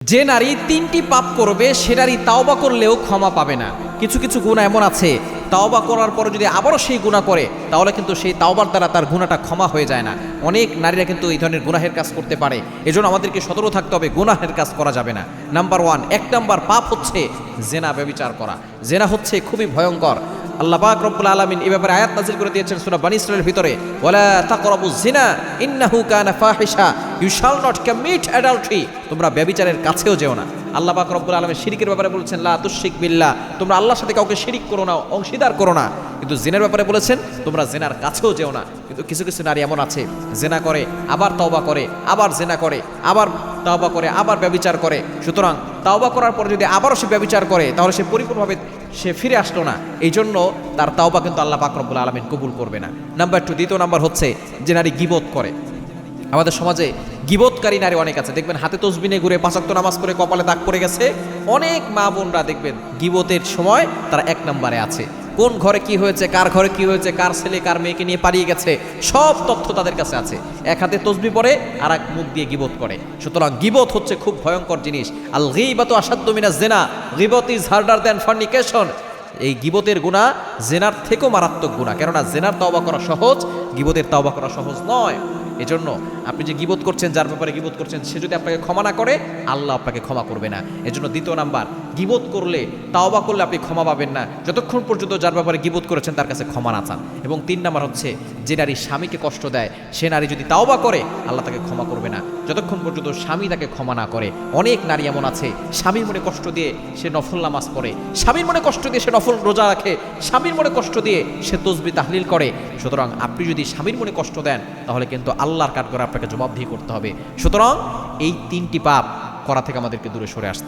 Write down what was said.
যে নারী তিনটি পাপ করবে সে নারী তাওবা করলেও ক্ষমা পাবে না। কিছু কিছু গুনাহ এমন আছে তাওবা করার পরে যদি আবারও সেই গুনাহ করে তাহলে কিন্তু সেই তাওবার দ্বারা তার গুনাহটা ক্ষমা হয়ে যায় না। অনেক নারীরা কিন্তু এই ধরনের গুনাহের কাজ করতে পারে, এজন্য আমাদেরকে সতর্ক থাকতে হবে, গুনাহের কাজ করা যাবে না। নাম্বার 1, 1 নাম্বার পাপ হচ্ছে জেনা, ব্যভিচার করা। জেনা হচ্ছে খুবই ভয়ঙ্কর। আল্লাহ পাক রব্বুল আলামিন এই ব্যাপারে আয়াত নাযিল করে দিয়েছেন সূরা বনী ইসরাঈলের ভিতরে, ওয়ালা তাকরাবুজ জিনা ইন্নাহু কানা ফাহিশা ইউ শাল নট কমিট অ্যাডাল্ট্রি। তোমরা ব্যভিচারের কাছেও যেও না। আল্লাহ পাক রব্বুল আলামিন শিরকের ব্যাপারে বলেছেন লা তুশরিক বিল্লাহ, তোমরা আল্লাহর সাথে কাউকে শিরিক করো না, অংশীদার করো না। কিন্তু জিনার ব্যাপারে বলেছেন তোমরা জিনার কাছেও যেও না। কিন্তু কিছু কিছু নারী এমন আছে জিনা করে, আবার তওবা করে, আবার জিনা করে, আবার তওবা করে, আবার ব্যভিচার করে। সুতরাং তওবা করার পরে যদি আবারও সে ব্যভিচার করে তাহলে সে পরিপূর্ণভাবে সে ফিরে আসলো না, এই জন্য তার তাওবা কিন্তু আল্লাহ পাক রব্বুল আলামিন কবুল করবে না। নাম্বার 2, দ্বিতীয় নাম্বার হচ্ছে যে নারী গীবত করে। আমাদের সমাজে গীবতকারী নারী অনেক আছে, দেখবেন হাতে তসবিহ নিয়ে ঘুরে 5 ওয়াক্ত নামাজ পড়ে কপালে দাগ পড়ে গেছে। অনেক মা বোনরা দেখবেন গীবতের সময় তারা 1 নম্বরে আছে। কোন ঘরে কি হয়েছে, কার ঘরে কি হয়েছে, কার ছেলে কার মেয়েকে নিয়ে পালিয়ে গেছে, সব তথ্য তাদের কাছে আছে। এক হাতে তসবিহ পড়ে আর এক মুখ দিয়ে গীবত করে। সুতরাং গীবত হচ্ছে খুব ভয়ঙ্কর জিনিস। আল গীবাতু আশাদ্দু মিনাজ জিনা, গীবত ইজ হার্ডার দ্যান ফরনিকেশন। এই গীবতের গুনাহ জেনার থেকেও মারাত্মক গুনাহ, কেননা জেনার তওবা করা সহজ, গীবতের তওবা করা সহজ নয়। এজন্য আপনি যে গীবত করছেন, যার ব্যাপারে গীবত করছেন, সে যদি আপনাকে ক্ষমা না করে আল্লাহ আপনাকে ক্ষমা করবে না। এজন্য দ্বিতীয় নাম্বার, গীবত করলে তাওবা করলে আপনি ক্ষমা পাবেন না যতক্ষণ পর্যন্ত যার ব্যাপারে গীবত করেছেন তার কাছে ক্ষমা না চান। এবং 3 নাম্বার হচ্ছে যে নারী স্বামীকে কষ্ট দেয় সে নারী যদি তাওবা করে আল্লাহ তাকে ক্ষমা করবে না যতক্ষণ পর্যন্ত স্বামী তাকে ক্ষমা না করে। অনেক নারী এমন আছে স্বামীর মনে কষ্ট দিয়ে সে নফল নামাজ পড়ে, স্বামীর মনে কষ্ট দিয়ে সে নফল রোজা রাখে, স্বামীর মনে কষ্ট দিয়ে সে তসবিহ তাহলিল করে। সুতরাং আপনি যদি স্বামীর মনে কষ্ট দেন তাহলে কিন্তু আল্লাহর কাঠ করে আপনাকে জবাবদিহি করতে হবে। সুতরাং এই 3টি পাপ করা থেকে আমাদেরকে দূরে সরে আসতে হবে।